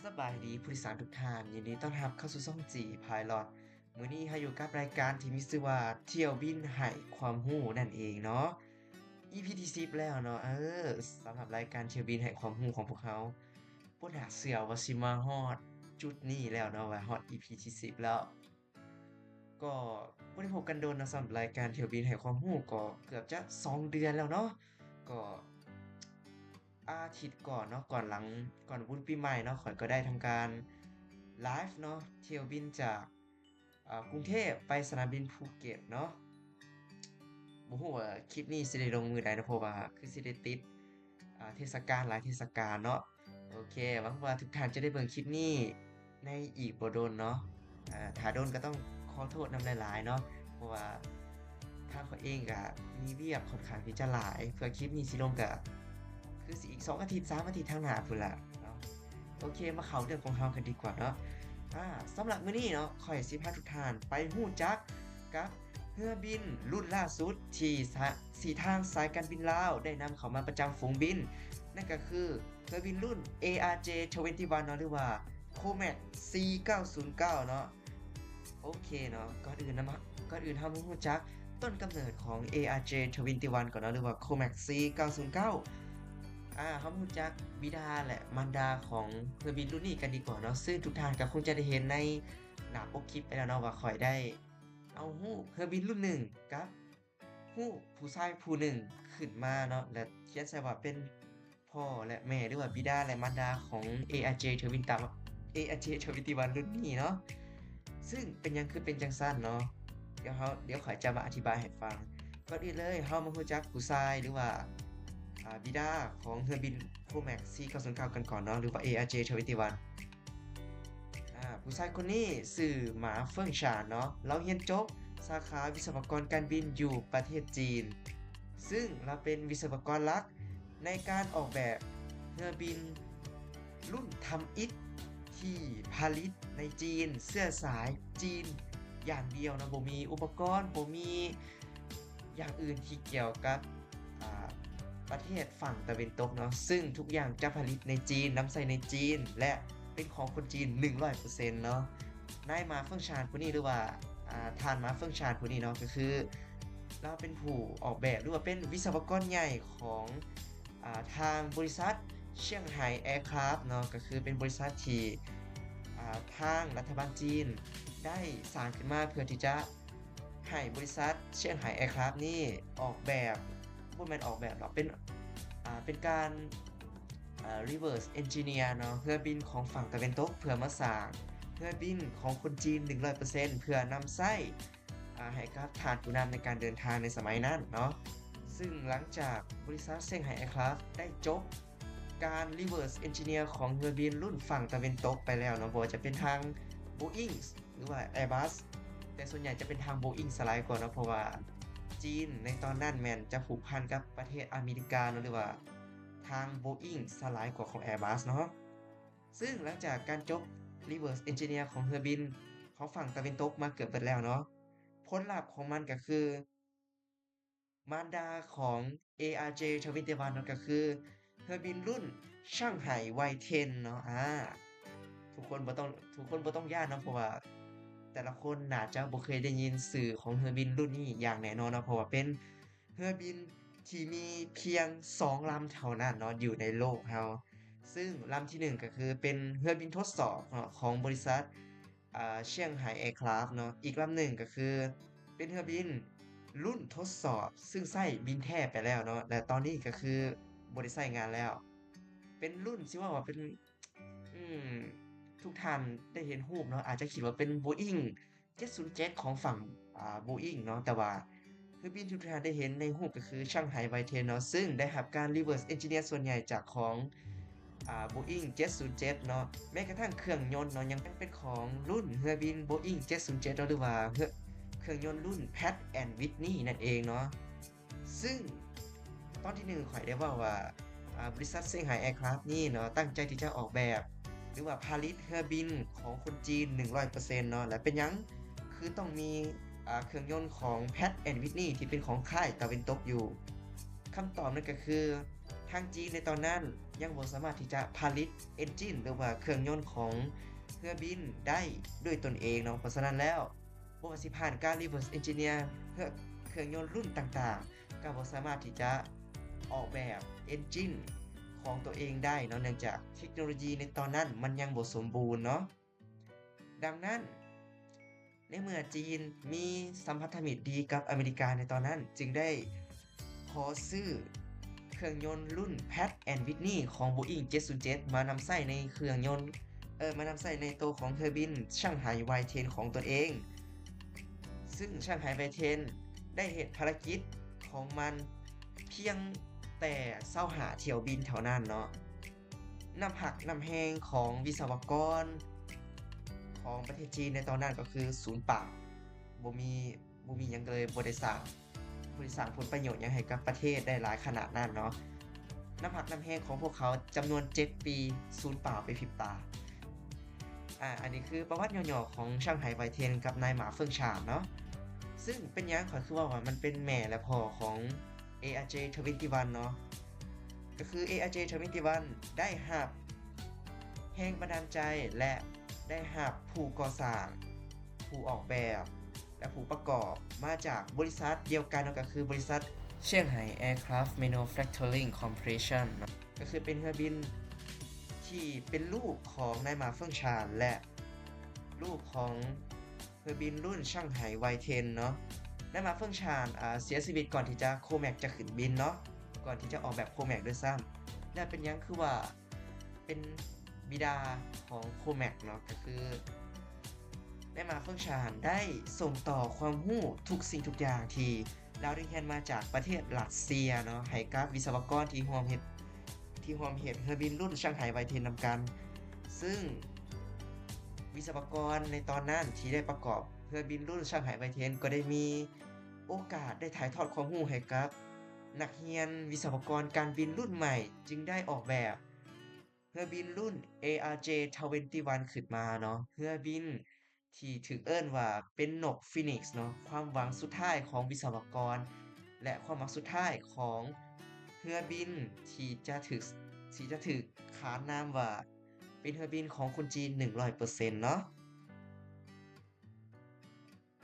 สบายดีผู้โดยสารทุกท่านยินดีต้อนรับเข้าสู่ช่อง G Pilot มื้อนี้เราอยู่กับรายการที่มีชื่อว่าเที่ยวบินให้ความรู้นั่นเองเนาะ EP ที่10แล้วเนาะสำหรับรายการเที่ยวบินให้ความรู้ของพวกเราบ่น่าเชื่อว่าสิมาฮอดจุดนี้แล้วเนาะว่าฮอด EP ที่10แล้วก็บ่ได้พบกันโดนนะสำหรับรายการเที่ยวบินให้ความรู้ก็เกือบจะ2เดือนแล้วเนาะก็อาทิตย์ก่อนเนาะก่อนบุญปีใหม่เนาะข้อยก็ได้ทำการไลฟ์เนาะเที่ยวบินจากกรุงเทพไปสนามบินภูเก็ตเนาะบ่ฮู้ว่าคลิปนี้สิได้ลงมื้อใดเนาะเพราะว่าคือสิได้ติดเทศกาลหลายเทศกาลเนาะโอเคหวังว่าทุกท่านจะได้เบิ่งคลิปนี้ในอีกบ่โดนเนาะถ้าโดนก็ต้องขอโทษนำหลายๆเนาะเพราะว่าทางข้อยเองก็มีเวียกค่อนข้างที่จะหลายเพื่อคลิปนี้สิลงก็คือสิอีก2อาทิตย์3อาทิตย์ข้างหน้าพู้นล่ะเนาะโอเคมาเข้าเรื่องของเรากันดีกว่าเนาะ สำหรับมื้อนี้เนาะข้อยสิพาทุกท่านไปฮู้จักกับเรือบินรุ่นล่าสุดที่ทางสายการบินลาวได้นำเข้ามาประจำฝูงบินนั่นก็คือเรือบินรุ่น ARJ21 เนาะหรือว่า COMAC C909 เนาะโอเคเนาะก่อนอื่นเรามาฮู้จักต้นกำเนิดของ ARJ21 ก่อนเนาะหรือว่า COMAC C909 เรามารู้จักบิดาและมารดาของเรือบินรุ่นนี้กันดีกว่าเนาะซึ่งทุกท่านก็คงจะได้เห็นในหน้าปกคลิปไปแล้วเนาะว่าข้อยได้เอารูปเรือบินรุ่นหนึ่งกับรูปผู้ชายผู้หนึ่งขึ้นมาเนาะและเขียนใส่ว่าเป็นพ่อและแม่หรือว่าบิดาและมารดาของ ARJ21 รุ่นนี้เนาะซึ่งเป็นหยังคือเป็นจั่งซั้นเนาะเดี๋ยวข้อยจะมาอธิบายให้ฟังก่อนอื่นเลยเรามารู้จักผู้ชายหรือว่า บิดาของเรือบิน COMAC C909 กันก่อนเนาะหรือว่า ARJ21 ผู้ชายคนนี้ชื่อหมาเฟิ่งฉานเนาะเราเรียนจบสาขาวิศวกรการบินอยู่ประเทศจีนซึ่งเราเป็นวิศวกรหลักในการออกแบบเรือบินรุ่นทำอิฐที่ผลิตในจีนเชื้อสายจีนอย่างเดียวนะบ่มีอุปกรณ์บ่มีอย่างอื่นที่เกี่ยวกับอ่า ประเทศฝั่งตะวันตกเนาะซึ่งทุกอย่างจะผลิตในจีนนำใส่ในจีนและเป็นของคนจีน100%เนาะนายหมาเฟิ่งชานผู้นี้หรือว่าท่านหมาเฟิ่งชานผู้นี้เนาะก็คือเราเป็นผู้ออกแบบหรือว่าเป็นวิศวกรใหญ่ของทางบริษัทเซี่ยงไฮ้แอร์คราฟต์เนาะก็คือเป็นบริษัทที่ทางรัฐบาลจีนได้สร้างขึ้นมาเพื่อที่จะให้บริษัทเซี่ยงไฮ้แอร์คราฟต์นี่ออกแบบบ่แม่นออกแบบหรอกเป็นการreverse engineer เนาะเพื่อบินของฝั่งตะวันตกเพื่อมาสร้างเพื่อบินของคนจีน100%เพื่อนำใช้ให้กับทาสผู้นำในการเดินทางในสมัยนั้นเนาะซึ่งหลังจากบริษัทเซี่ยงไฮ้แอร์คราฟต์ได้จบการ reverse engineer ของเรือบินรุ่นฝั่งตะวันตกไปแล้วเนาะบ่ว่าจะเป็นทาง Boeing หรือว่า Airbus แต่ส่วนใหญ่จะเป็นทาง Boeing เสียหลายกว่าเนาะเพราะว่าจีนในตอนนั้นแม่นจะผูกพันกับประเทศอเมริกาเนาะหรือว่าทาง Boeing เสียหลายกว่าของ Airbus เนาะซึ่งหลังจากการจบ reverse engineer ของเรือบินของฝั่งตะวันตกมาเกือบเบิดแล้วเนาะผลลัพธ์ของมันก็คือ มารดาของ ARJ21 เนาะก็คือเรือบินรุ่นช่างไหไว10เนาะทุกคนบ่ต้องย้านเนาะเพราะว่าแต่ละคนน่าจะบ่เคยได้ยินชื่อของเรือบินรุ่นนี้อย่างแน่นอนเนาะเพราะว่าเป็นเรือบินที่มีเพียง2ลำเท่านั้นเนาะอยู่ในโลกเราซึ่งลำที่1ก็คือเป็นเรือบินทดสอบเนาะของบริษัทเซี่ยงไฮ้แอร์คราฟต์เนาะอีกลำหนึ่งก็คือเป็นเรือบิน รุ่นทดสอบซึ่งใช้บินแท้ไปแล้วเนาะและตอนนี้ก็คือบ่ได้ใช้งานแล้วเป็นรุ่นสิว่าว่าเป็นอืมทุกท่านได้เห็นรูปเนาะอาจจะคิดว่าเป็น Boeing 707ของฝั่งBoeing เนาะแต่ว่าคือบินที่ทุกท่านได้เห็นในรูปก็คือ Shanghai Y10 เนาะซึ่งได้รับการ reverse engineer ส่วนใหญ่จากของBoeing 707เนาะแม้กระทั่งเครื่องยนต์เนาะยังเป็นของรุ่นเรือบิน Boeing 707เนาะหรือว่าเครื่องยนต์รุ่น Pratt & Whitney นั่นเองเนาะซึ่งตอนที่1ข้อยได้เว้าว่าบริษัท Shanghai Aircraft นี่เนาะตั้งใจที่จะออกแบบหรือว่าผลิตเรือบินของคนจีน100%เนาะและเป็นหยังคือต้องมีเครื่องยนต์ของ Pratt & Whitney ที่เป็นของค่ายตะวันตกอยู่คำตอบนั่นก็คือท ทางจีนในตอนนั้นยังบ่สามารถที่จะผลิต engine หรือว่าเครื่องยนต์ของเรือบินได้ด้วยตนเองเนาะเพราะฉะนั้นแล้วบ่ว่าสิผ่านการ reverse engineer เครื่องยนต์รุ่นต่างๆก็บ่สามารถที่จะออกแบบ engine ของตัวเองได้เนาะเนื่องจากเทคโนโลยีในตอนนั้นมันยังบ่สมบูรณ์เนาะดังนั้นในเมื่อจีนมีสัมพันธมิตรดีกับอเมริกาในตอนนั้นจึงได้ขอซื้อเครื่องยนต์รุ่น Pratt and Whitney ของ Boeing 707 มานำใช้ในเครื่องยนต์มานำใช้ในตัวของเทอร์บินช่างไหไวเทนของตนเองซึ่งช่างไหไวเทนได้เฮ็ดภารกิจของมันเพียงแต่25เที่ยวบินเท่านั้นเนาะน้ำหักน้ำแฮงของวิศวกรของประเทศจีนในตอนนั้นก็คือศูนย์เปล่าบ่มีบ่มีหยังเลยบ่ได้สร้างผลประโยชน์หยังให้กับประเทศได้หลายขนาดนั้นเนาะน้ำหักน้ำแฮงของพวกเขาจำนวน7ปีศูนย์เปล่าไปพริบตาอันนี้คือประวัติย่อๆของช่างไหไวเทนกับนายหมาเฟิ่งฉานเนาะซึ่งเป็นหยังข้อยคือว่ามันเป็นแม่และพ่อของ ARJ21 เนาะก็คือ ARJ21 ได้รับแรงบันดาลใจและได้รับผู้ก่อสร้างผู้ออกแบบและผู้ประกอบมาจากบริษัทเดียวกันเนาะก็คือบริษัทเซี่ยงไฮ้ Aircraft Manufacturing Corporation เนาะก็คือเป็นเครื่องบินที่เป็นลูกของนายหมาเฟิ่งฉานและลูกของเครื่องบินรุ่นช่างไหไวเทนเนาะนายหมาเฟิ่งฉานเสียชีวิตก่อนที่จะโคแม็กจะขึ้นบินเนาะก่อนที่จะออกแบบโคแม็กด้วยซ้ำและเป็นหยังคือว่าเป็นบิดาของโคแม็กเนาะก็คือได้มาเฟิ่งชานได้ส่งต่อความรู้ทุกสิ่งทุกอย่างที่เราได้เรียนมาจากประเทศรัสเซียเนาะให้กับวิศวกรที่ร่วมเฮ็ดเรือบินรุ่นช่างไหไวเทนนำกันซึ่งวิศวกรในตอนนั้นที่ได้ประกอบเรือบินรุ่นช่างไหไวเทนก็ได้มีโอกาสได้ถ่ายทอดความรู้ให้กับนักเรียนวิศวกรการบินรุ่นใหม่จึงได้ออกแบบเรือบินรุ่น ARJ21 ขึ้นมาเนาะเรือบินที่ถูกเอิ้นว่าเป็นนกฟีนิกซ์เนาะความหวังสุดท้ายของวิศวกรและความหวังสุดท้ายของเรือบินที่จะถูกขานนามว่าเป็นเรือบินของคนจีน 100% เนาะ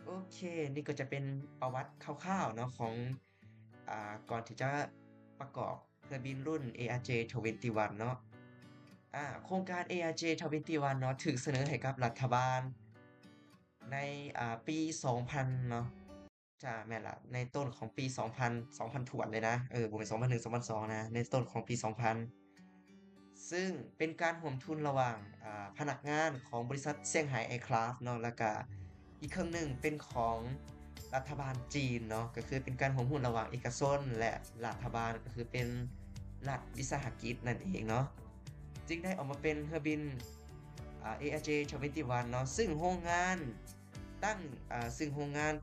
โอเคนี่ก็จะเป็นประวัติคร่าวๆเนาะของก่อนที่จะประกอบเรือบินรุ่น ARJ21 เนาะโครงการ ARJ21 เนาะถูกเสนอให้กับรัฐบาลในปี 2000 เนาะแม่นล่ะในต้นของปี 2000 2000ถ้วนเลยนะบ่แม่น2001 2002นะในต้นของปี 2000ซึ่งเป็นการร่วมทุนระหว่างพนักงานของบริษัทเซี่ยงไฮ้แอร์คราฟต์เนาะแล้วก็อีกครึ่งหนึ่งเป็นของรัฐบาลจีนเนาะก็คือเป็นการร่วมหุ้นระหว่างเอกชนและรัฐบาลก็คือเป็นรัฐวิสาหกิจนั่นเองเนาะจึงได้ออกมาเป็นเครื่องบินARJ21 เนาะซึ่งโรงงาน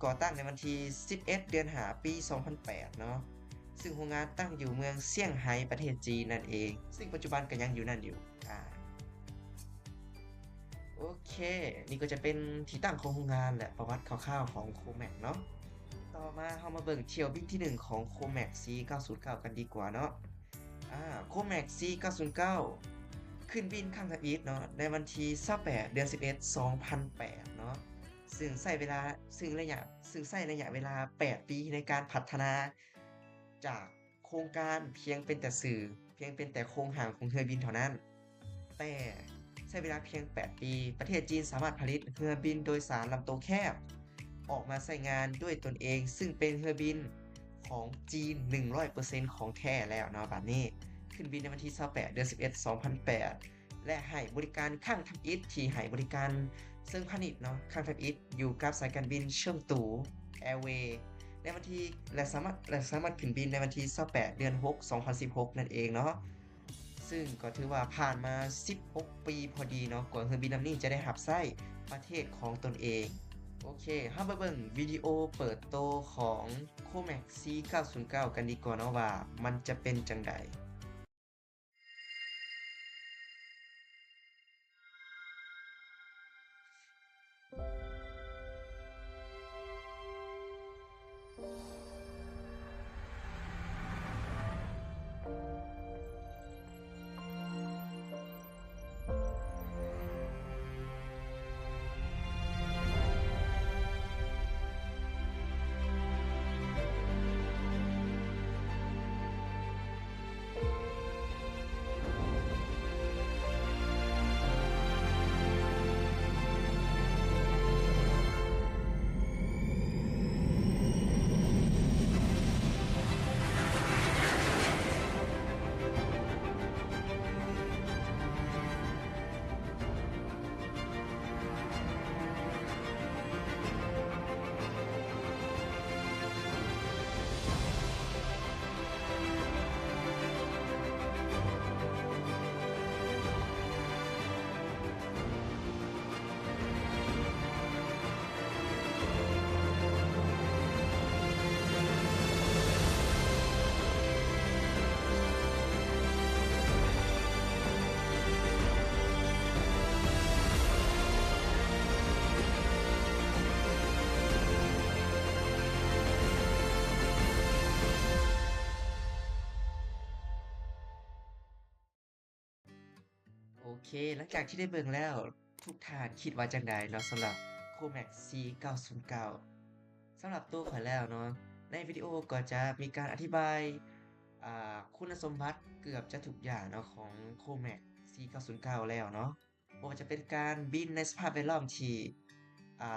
ก่อตั้งในวันที่11เดือน5ปี2008เนาะซึ่งโรงงานตั้งอยู่เมืองเซี่ยงไฮ้ประเทศจีนนั่นเองซึ่งปัจจุบันก็ยังอยู่นั่นอยู่โอเคนี่ก็จะเป็นที่ตั้งของโรงงานและประวัติคร่าวๆของ Comac เนาะต่อมาเรามาเบิ่งเที่ยวบินที่1ของ Comac C909 กันดีกว่าเนาะComac C909 ขึ้นบินครั้งทำอิฐเนาะในวันที่28เดือน11 2008เนาะซึ่งใช้เวลาซึ่งใช้ระยะเวลา8ปีในการพัฒนาจากโครงการเพียงเป็นแต่สื่อเพียงเป็นแต่โครงหางของเรือบินเท่านั้นแต่ใช้เวลาเพียง8ปีประเทศจีนสามารถผลิตเรือบินโดยสารลำตัวแคบออกมาใช้งานด้วยตนเองซึ่งเป็นเรือบินของจีน 100% ของแท้แล้วเนาะบัดนี้ขึ้นบินในวันที่28เดือน11 2008และให้บริการข้างทำอิฐที่ให้บริการเชิงพาณิชย์เนาะข้างทำอิฐอยู่กับสายการบินเฉิงตูแอร์เวย์ในวันที่และสามารถขึ้นบินในวันที่28เดือน6 2016นั่นเองเนาะซึ่งก็ถือว่าผ่านมา16ปีพอดีเนาะกว่าเครื่องบินลำนี้จะได้รับใช้ประเทศของตนเองโอเคเรามาเบิ่งวิดีโอเปิดโตของ Comac C909 กันดีกว่าเนาะว่ามันจะเป็นจังใด เคหลังจากที่ได้เบิ่งแล้วทุกท่านคิดว่าจังใดเนาะสำหรับ Comac C909 สำหรับตัวข้อยแล้วเนาะในวิดีโอก็จะมีการอธิบายคุณสมบัติเกือบจะทุกอย่างเนาะของ Comac C909 แล้วเนาะบ่ว่าจะเป็นการบินในสภาพแวดล้อมที่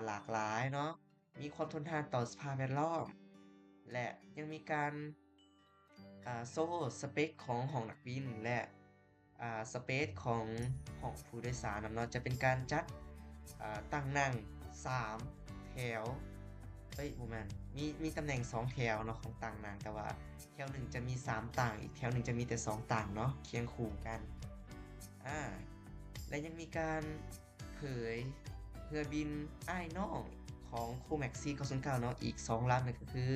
หลากหลายเนาะมีความทนทานต่อสภาพแวดล้อมและยังมีการโซ่สเปกของห้องนักบินและสเปซของห้องผู้โดยสารนำเนาะจะเป็นการจัดตั้งนั่ง3แถวเอ้ยบ่แม่นมีตำแหน่ง2แถวเนาะของตั้งนั่งแต่ว่าแถวหนึ่งจะมี3ต่างอีกแถวหนึ่งจะมีแต่2ต่างเนาะเคียงคู่กันอาและยังมีการเผยเรือบินอ้ายน้องของ Comac C909 เนาะอีก2ลำนั่นก็คือ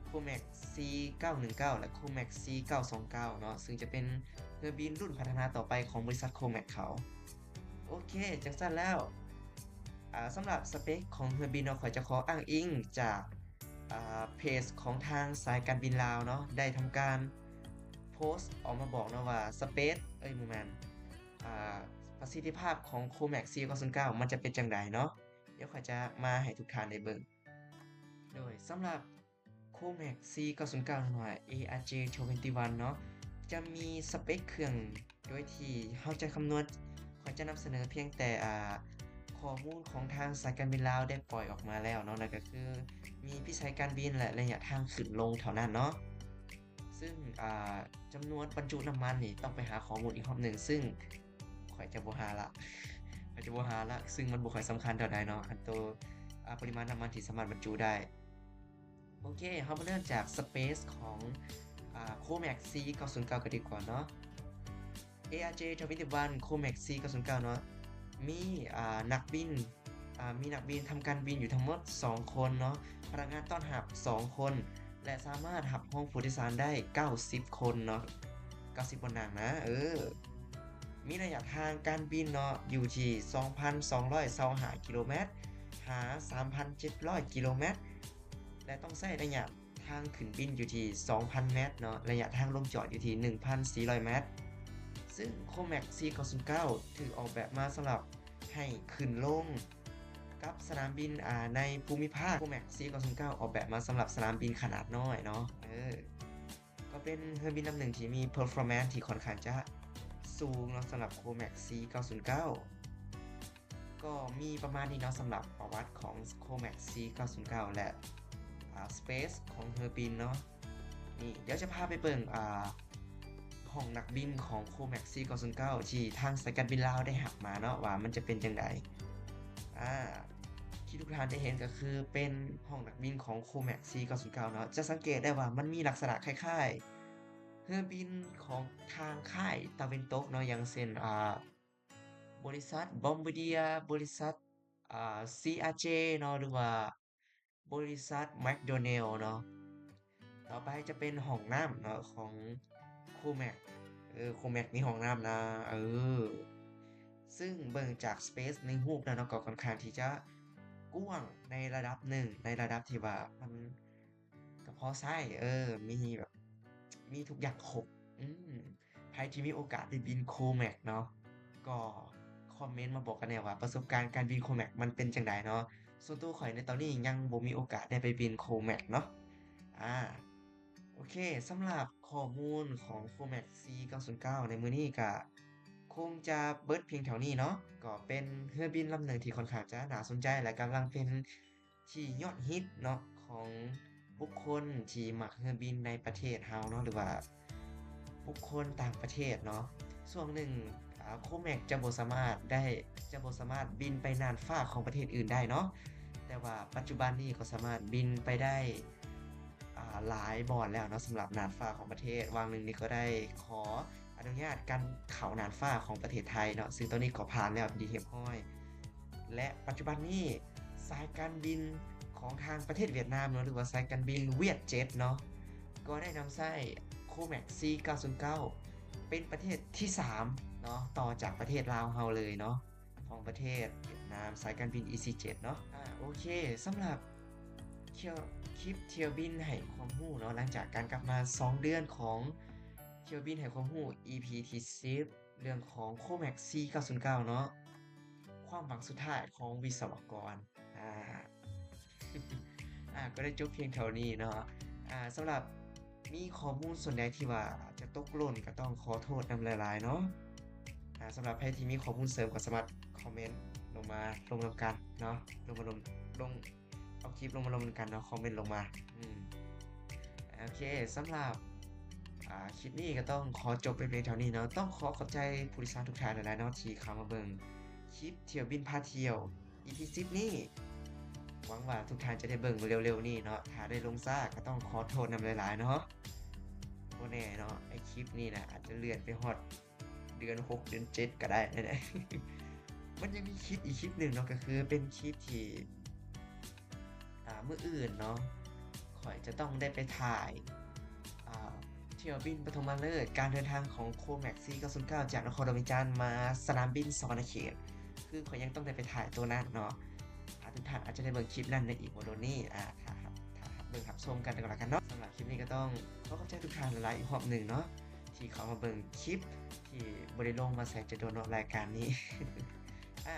Comac C919 และ Comac C929 เนาะซึ่งจะเป็นเรือบินรุ่นพัฒนาต่อไปของบริษัท Comac เขาโอเคจังซั่นแล้วสำหรับสเปกของเรือบินเนาะข้อยจะขออ้างอิงจากเพจของทางสายการบินลาวเนาะได้ทำการโพสต์ออกมาบอกเนาะว่าสเปซเอ้ยบ่แม่นอ่าประสิทธิภาพของ Comac C909 มันจะเป็นจั่งใดเนาะเดี๋ยวข้อยจะมาให้ทุกท่านได้เบิ่ง โดยสำหรับ Comac C909 หน่วย ARJ21 เนาะจะมีสเปคเครื่องโดยที่เราจะคำนวณขอจะนำเสนอเพียงแต่ข้อมูลของทางสายการบินลาวได้ปล่อยออกมาแล้วเนาะนั่นก็คือมีพิสัยการบินและระยะทางขึ้นลงเท่านั้นเนาะซึ่งจำนวนบรรจุน้ำมันนี่ต้องไปหาข้อมูลอีกรอบหนึ่งซึ่งข้อยจะบ่หาแล้วข้อยจะบ่หาแล้วซึ่งมันบ่ค่อยสำคัญเท่าใดเนาะคันตัวปริมาณน้ำมันที่สามารถบรรจุได้ โอเคเรามาเริ่มจาก Space ของComac C909 กันดีกว่าเนาะ ARJ21 Comac C909 เนาะมีนักบินมีนักบินทำการบินอยู่ทั้งหมด2คนเนาะพนักงานต้อนรับ2คนและสามารถรับห้องผู้โดยสารได้90คนเนาะ90บนนั่งนะมีระยะทางการบินเนาะอยู่ที่ 2,225 กิโลเมตรหา 3,700 กิโลเมตรและต้องใช้ระยะทางขึ้นบินอยู่ที่ 2,000 เมตรเนาะระยะทางลงจอดอยู่ที่ 1,400 เมตรซึ่ง Comac C909 ถูกออกแบบมาสำหรับให้ขึ้นลงกับสนามบินในภูมิภาค Comac C909 ออกแบบมาสำหรับสนามบินขนาดน้อยเนาะก็เป็นเครื่องบินลำหนึ่งที่มี performance ที่ค่อนข้างจะสูงเนาะสำหรับ Comac C909 ก็มีประมาณนี้เนาะสำหรับประวัติของ Comac C909 และSpace ของเฮอร์บินเนาะนี่เดี๋ยวจะพาไปเบิ่งห้องนักบินของ Comac C909 ที่ทางสายการบินลาวได้หับมาเนาะว่ามันจะเป็นจังไดอ่าที่ทุกท่านได้เห็นก็คือเป็นห้องนักบินของ Comac C909 เนาะจะสังเกตได้ว่ามันมีลักษณะคล้ายๆเรือบินของทางค่ายตะเวนตกเนาะอย่างเช่นบริษัท Bombardier บริษัทCRJ เนาะหรือว่าบริษัท McDonnell เนาะต่อไปจะเป็นห้องน้ำเนาะของ Comac Comac มีห้องน้ำนะเออซึ่งเบิ่งจาก Space ในรูปแล้วเนาะก็ค่อนข้างที่จะกว้างในระดับหนึ่งในระดับที่ว่ามันก็พอใช้มีแบบมีทุกอย่างครบอืมใครที่มีโอกาสได้บิน Comac เนาะก็คอมเมนต์มาบอกกันแหน่ว่าประสบการณ์การบิน Comac มันเป็นจั่งใดเนาะส่วนตัวข้อยในตอนนี้ยังบ่มีโอกาสได้ไปบิน Comac เนาะอาโอเคสำหรับข้อมูลของ Comac C909 ในมื้อนี้ก็คงจะเบิดเพียงเท่านี้เนาะก็เป็นเรือบินลำหนึ่งที่ค่อนข้างจะน่าสนใจและกำลังเป็นที่ยอดฮิตเนาะของบุคคลที่มักเรือบินในประเทศเราเนาะหรือว่าบุคคลต่างประเทศเนาะช่วงหนึ่งComac จะบ่สามารถบินไปน่านฟ้าของประเทศอื่นได้เนาะแต่ว่าปัจจุบันนี้ก็สามารถบินไปได้หลายบอนแล้วเนาะสำหรับน่านฟ้าของประเทศวังหนึ่งนี่ก็ได้ขออนุญาตการเข้าน่านฟ้าของประเทศไทยเนาะซึ่งตอนนี้ก็ผ่านแล้วเป็นที่เรียบร้อยและปัจจุบันนี้สายการบินของทางประเทศเวียดนามเนาะหรือว่าสายการบิน Vietjet เนาะก็ได้นำใช้ Comac C909 เป็นประเทศที่3เนาะต่อจากประเทศลาวเราเลยเนาะของประเทศเวียดนามสายการบิน EasyJet เนาะโอเคสำหรับเที่ยวคลิปเที่ยวบินให้ความรู้เนาะหลังจากการกลับมา2เดือนของเที่ยวบินให้ความรู้ EP ที่10 เรื่องของ Comac C909 เนาะความหวังสุดท้ายของวิศวกรอ่าก็ได้จบเพียงเท่านี้เนาะสำหรับมีข้อมูลส่วนใดที่ว่าอาจจะตกหล่นก็ต้องขอโทษนำหลายๆเนาะสำหรับใครที่มีข้อมูลเสริมก็สามารถคอมเมนต์ลงมาลงนำกันเนาะลงมาลงเอาคลิปลงมาลงนำกันเนาะคอมเมนต์ลงมาอืมโอเคสำหรับ คลิปนี้ก็ต้องขอจบไปเพียงเท่านี้เนาะต้องขอขอบใจผู้โดยสารทุกท่านหลายๆเนาะที่เข้ามาเบิ่งคลิปเที่ยวบินพาเที่ยว EP 10นี้หวังว่าทุกท่านจะได้เบิ่งเร็วๆนี้เนาะถ้าได้ลงช้าก็ต้องขอโทษนำหลายๆเนาะบ่แน่เนาะไอ้คลิปนี้น่ะอาจจะเลื่อนไปฮอดเดือน6เดือน7ก็ได้นั่นแหละมันยังมีคลิปอีกคลิปหนึ่งเนาะก็คือเป็นคลิปที่มื้ออื่นเนาะข้อยจะต้องได้ไปถ่าย อ่าเที่ยวบินปฐมฤกษ์การเดินทางของ Comac C909 จากนครหลวงวิจารณ์มาสนามบินสุวรรณเขตคือข้อยยังต้องได้ไปถ่ายตัวนั้นเนาะทุกท่านอาจจะได้เบิ่งคลิปนั้นในอีกบ่โดนนี้ถ้าเบิ่งรับชมกันก็แล้วกันเนาะสำหรับคลิปนี้ก็ต้องขอขอบใจทุกท่านหลายๆอีกรอบหนึ่งเนาะที่เข้ามาเบิ่งคลิปที่บ่ได้ลงมาแสนจะโดนเนาะรายการนี้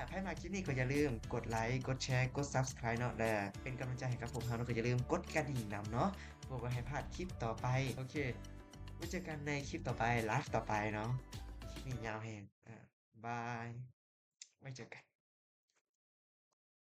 ไผมักคลิปนี้ก็อย่าลืมกดไลก์กดแชร์กด Subscribe เนาะและเป็นกำลังใจให้กับผมเฮาเนาะก็อย่าลืมกดกระดิ่งนำเนาะ เพื่อบ่ให้พลาดคลิปต่อไปโอเคไว้เจอกันในคลิปต่อไปไลฟ์ต่อไปเนาะคลิปนี้ยาวแฮงบายไว้เจอกัน